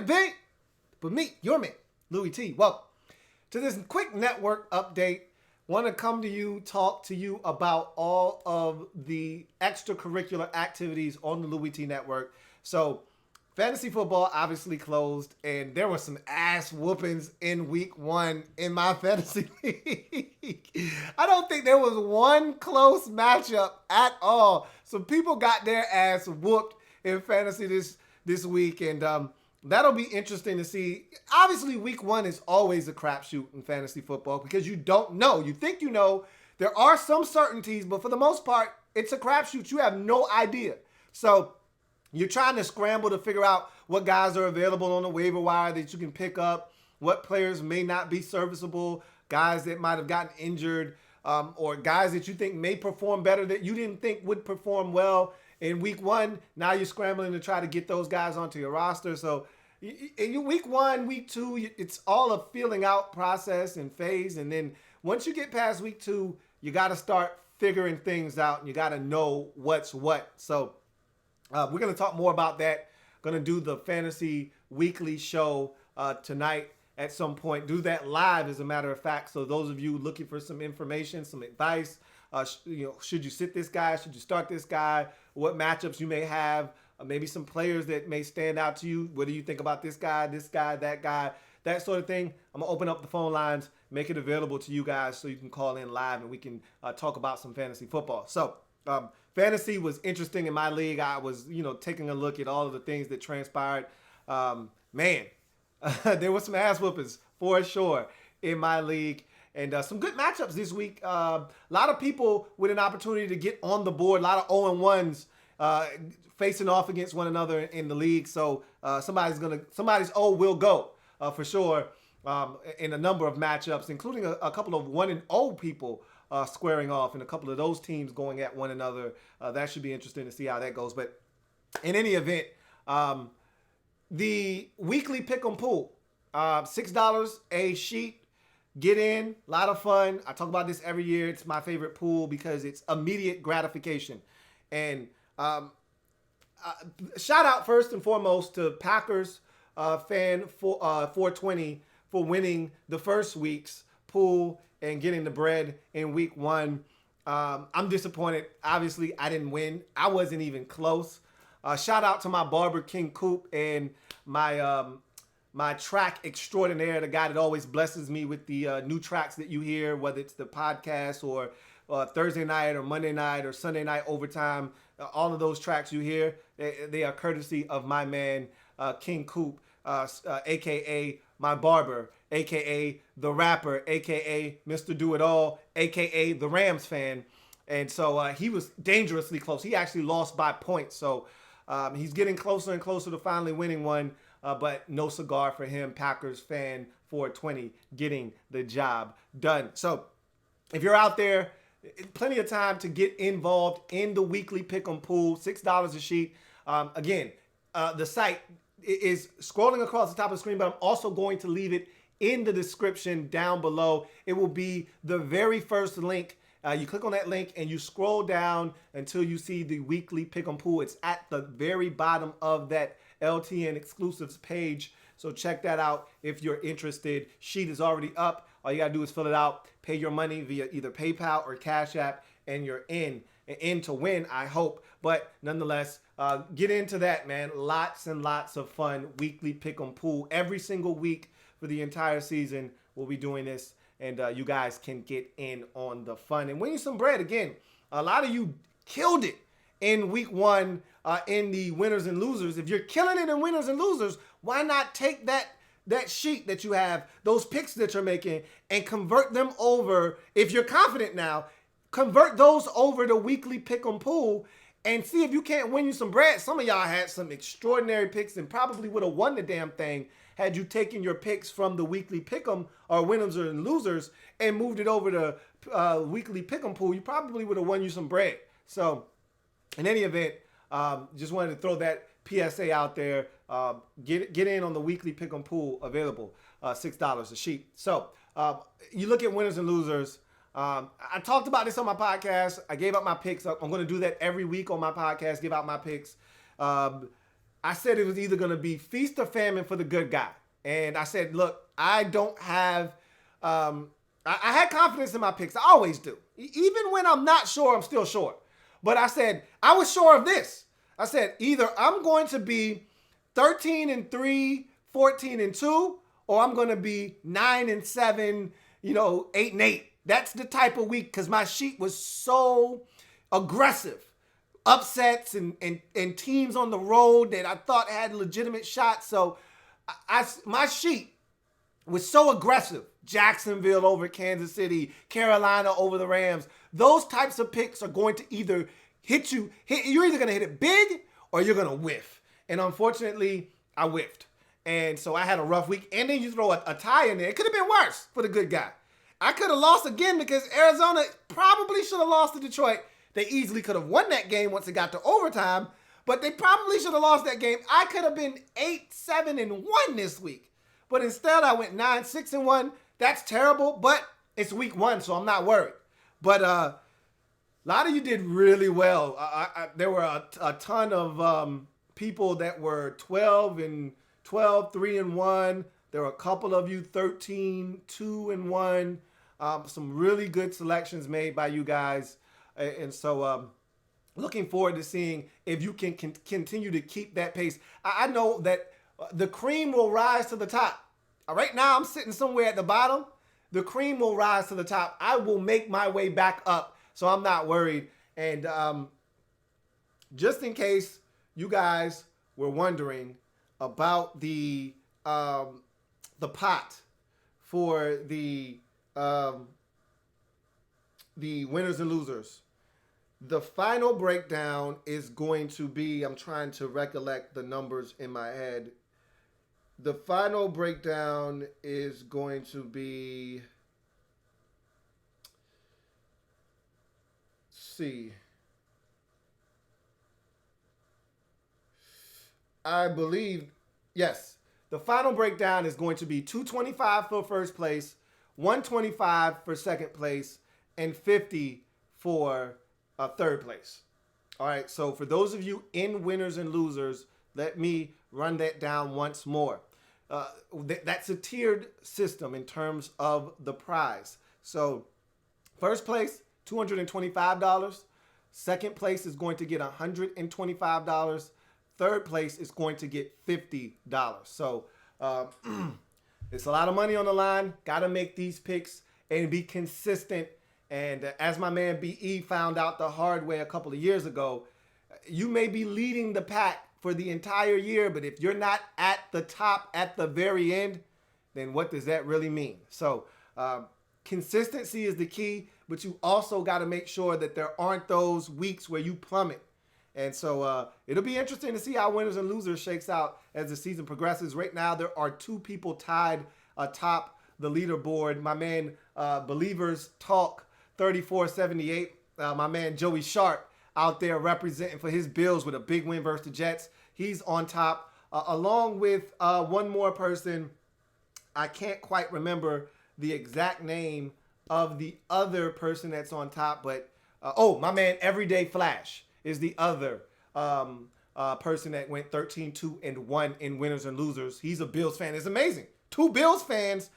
B. But me, your man, Louie T. Welcome to this quick network update. Want to come to you, talk to you about all of the extracurricular activities on the Louie T Network. So, fantasy football obviously closed, and there were some ass whoopings in week 1 in my fantasy league. I don't think there was one close matchup at all. Some people got their ass whooped in fantasy this week, and that'll be interesting to see. Obviously, week 1 is always a crapshoot in fantasy football because you don't know. You think you know. There are some certainties, but for the most part, it's a crapshoot. You have no idea. So you're trying to scramble to figure out what guys are available on the waiver wire that you can pick up, what players may not be serviceable, guys that might have gotten injured, or guys that you think may perform better that you didn't think would perform well in week 1. Now you're scrambling to try to get those guys onto your roster. So in week 1, week 2, it's all a feeling out process and phase. And then once you get past week 2, you got to start figuring things out and you got to know what's what. So we're going to talk more about that. Going to do the fantasy weekly show tonight at some point. Do that live, as a matter of fact. So those of you looking for some information, some advice, should you sit this guy? Should you start this guy? What matchups you may have? Maybe some players that may stand out to you. What do you think about this guy, that guy, that sort of thing? I'm going to open up the phone lines, make it available to you guys so you can call in live and we can talk about some fantasy football. So fantasy was interesting in my league. I was, taking a look at all of the things that transpired. Man, there were some ass whoopings for sure in my league. And some good matchups this week. A lot of people with an opportunity to get on the board. A lot of 0-1s facing off against one another in the league. So somebody's O will go for sure in a number of matchups, including a couple of 1-0 people squaring off and a couple of those teams going at one another. That should be interesting to see how that goes. But in any event, the weekly pick'em pool, $6 a sheet. Get in, a lot of fun. I talk about this every year. It's my favorite pool because it's immediate gratification. And shout out first and foremost to Packers fan 420 for winning the first week's pool and getting the bread in week 1. I'm disappointed. Obviously, I didn't win. I wasn't even close. Shout out to my barber, King Coop, and my track extraordinaire, the guy that always blesses me with the new tracks that you hear, whether it's the podcast or Thursday night or Monday night or Sunday night overtime. All of those tracks you hear, they are courtesy of my man, King Coop, a.k.a. my barber, a.k.a. the rapper, a.k.a. Mr. Do-It-All, a.k.a. the Rams fan. And so he was dangerously close. He actually lost by points. So he's getting closer and closer to finally winning one. But no cigar for him. Packers fan 420 getting the job done. So if you're out there, plenty of time to get involved in the weekly pick'em pool. $6 a sheet. Again, the site is scrolling across the top of the screen, but I'm also going to leave it in the description down below. It will be the very first link. You click on that link and you scroll down until you see the weekly pick'em pool. It's at the very bottom of that LTN exclusives page. So check that out if you're interested. Sheet is already up. All you got to do is fill it out, pay your money via either PayPal or Cash App, and you're in to win, I hope. But nonetheless, get into that, man. Lots and lots of fun. Weekly pick'em pool every single week for the entire season. We'll be doing this, and you guys can get in on the fun and win you some bread. Again, a lot of you killed it in week 1 in the winners and losers. If you're killing it in winners and losers, why not take that sheet that you have, those picks that you're making, and convert them over? If you're confident now, convert those over to weekly pick'em pool and see if you can't win you some bread. Some of y'all had some extraordinary picks and probably would have won the damn thing had you taken your picks from the weekly pick'em or winners and losers and moved it over to weekly pick'em pool. You probably would have won you some bread. So in any event, just wanted to throw that PSA out there. Get in on the weekly pick'em pool available, $6 a sheet. So you look at winners and losers. I talked about this on my podcast. I gave out my picks. I'm going to do that every week on my podcast, give out my picks. I said it was either going to be feast or famine for the good guy. And I said, look, I don't have, I had confidence in my picks. I always do. Even when I'm not sure, I'm still sure. But I said, I was sure of this. I said, either I'm going to be 13-3, 14-2, or I'm going to be 9-7, 8-8. That's the type of week, because my sheet was so aggressive. Upsets and teams on the road that I thought had legitimate shots. So my sheet was so aggressive. Jacksonville over Kansas City, Carolina over the Rams. Those types of picks are going to either you're either going to hit it big or you're going to whiff. And unfortunately, I whiffed. And so I had a rough week. And then you throw a tie in there. It could have been worse for the good guy. I could have lost again because Arizona probably should have lost to Detroit. They easily could have won that game once it got to overtime, but they probably should have lost that game. I could have been 8-7-1 this week, but instead I went 9-6-1. That's terrible, but it's week 1, so I'm not worried. But a lot of you did really well. There were a ton of people that were 12-12, 3-1. There were a couple of you 13-2-1. Some really good selections made by you guys. And so looking forward to seeing if you can continue to keep that pace. I know that the cream will rise to the top. Right now, I'm sitting somewhere at the bottom. The cream will rise to the top. I will make my way back up, so I'm not worried. And just in case you guys were wondering about the pot for the winners and losers. The final breakdown is going to be, I'm trying to recollect the numbers in my head. The final breakdown is going to be, I believe, yes. The final breakdown is going to be $225 for first place, $125 for second place, and $50 for third place. All right, so for those of you in winners and losers, let me run that down once more. That's a tiered system in terms of the prize. So first place, $225. Second place is going to get $125. Third place is going to get $50. So it's a lot of money on the line. Got to make these picks and be consistent. And as my man B.E. found out the hard way a couple of years ago, you may be leading the pack for the entire year, but if you're not at the top at the very end, then what does that really mean? So consistency is the key, but you also got to make sure that there aren't those weeks where you plummet. And so it'll be interesting to see how winners and losers shakes out as the season progresses. Right now, there are 2 people tied atop the leaderboard. My man, Believers Talk 3478. My man, Joey Sharp, out there representing for his Bills with a big win versus the Jets. He's on top, along with one more person. I can't quite remember the exact name of the other person that's on top, but my man, Everyday Flash is the other person that went 13-2-1 in winners and losers. He's a Bills fan. It's amazing. 2 Bills fans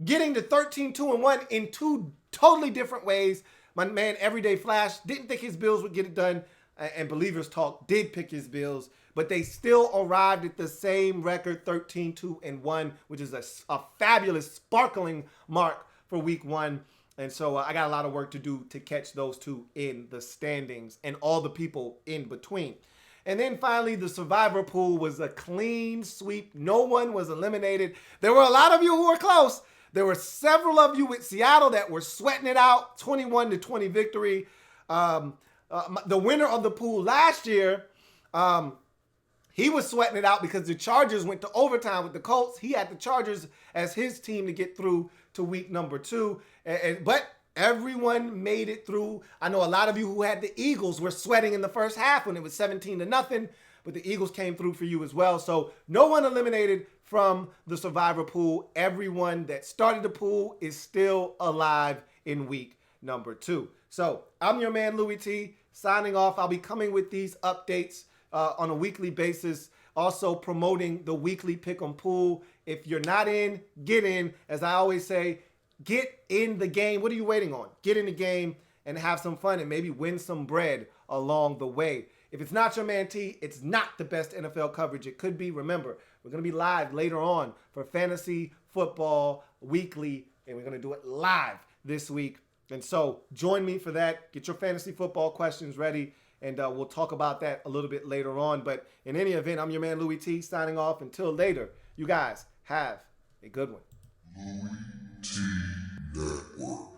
getting to 13-2-1 in 2 totally different ways. My man, Everyday Flash, didn't think his Bills would get it done, and Believers Talk did pick his Bills, but they still arrived at the same record, 13-2-1, which is a fabulous, sparkling mark for week 1. And so I got a lot of work to do to catch those 2 in the standings and all the people in between. And then finally, the survivor pool was a clean sweep. No one was eliminated. There were a lot of you who were close. There were several of you with Seattle that were sweating it out, 21-20 victory. The winner of the pool last year, he was sweating it out because the Chargers went to overtime with the Colts. He had the Chargers as his team to get through to week number 2. But everyone made it through. I know a lot of you who had the Eagles were sweating in the first half when it was 17-0, but the Eagles came through for you as well. So no one eliminated from the survivor pool. Everyone that started the pool is still alive in week number 2. So I'm your man, Louie T, signing off. I'll be coming with these updates on a weekly basis Also promoting the weekly pick 'em pool. If you're not in, get in. As I always say, get in the game. What are you waiting on? Get in the game and have some fun and maybe win some bread along the way. If it's not your man T, it's not the best NFL coverage it could be. Remember, we're going to be live later on for Fantasy Football Weekly, and we're going to do it live this week. And so join me for that. Get your fantasy football questions ready, and we'll talk about that a little bit later on. But in any event, I'm your man Louie T, signing off. Until later, you guys have a good one. Louie T Network.